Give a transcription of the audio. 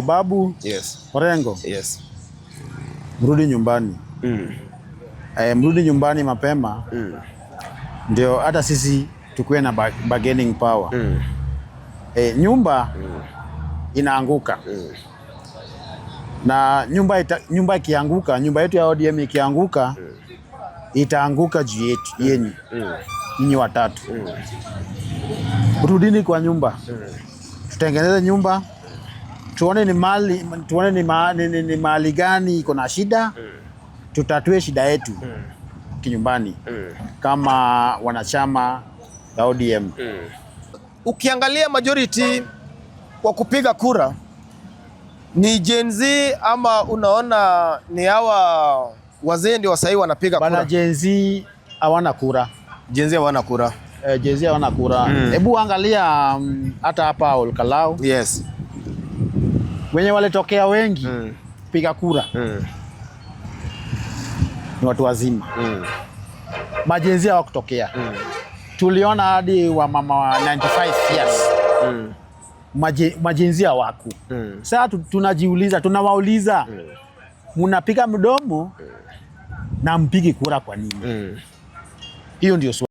Babu, Yes. Orengo. Yes. Mrudi nyumbani. Mrudi nyumbani mapema. Ndio hata sisi tukuwe na bargaining power. Nyumba inaanguka. Na nyumba ikianguka, nyumba yetu ya ODM ikianguka, itaanguka juu yetu yenyu. Nyinyi watatu. Rudini kwa nyumba. Tutengeneze nyumba. Tuone ni mali gani iko na shida. Tutatue shida yetu kinyumbani kama wanachama ya ODM. Ukiangalia majority kwa kupiga kura ni Gen Z ama unaona ni hawa wazee ndio wasai wanapiga kura? Bana, Gen Z hawana kura. Gen Z hawana kura. Gen Z hawana kura. Hebu angalia hata hapa Olkalau. Yes. Wenye waletokea wengi piga kura ni watu wazima. Majenzi hawakutokea. Tuliona hadi wa mama wa 95 years. Majenzi hawako. Sasa tunajiuliza, tunawauliza, mnapiga mdomo na mpigi kura kwa nini? Hiyo ndio swali.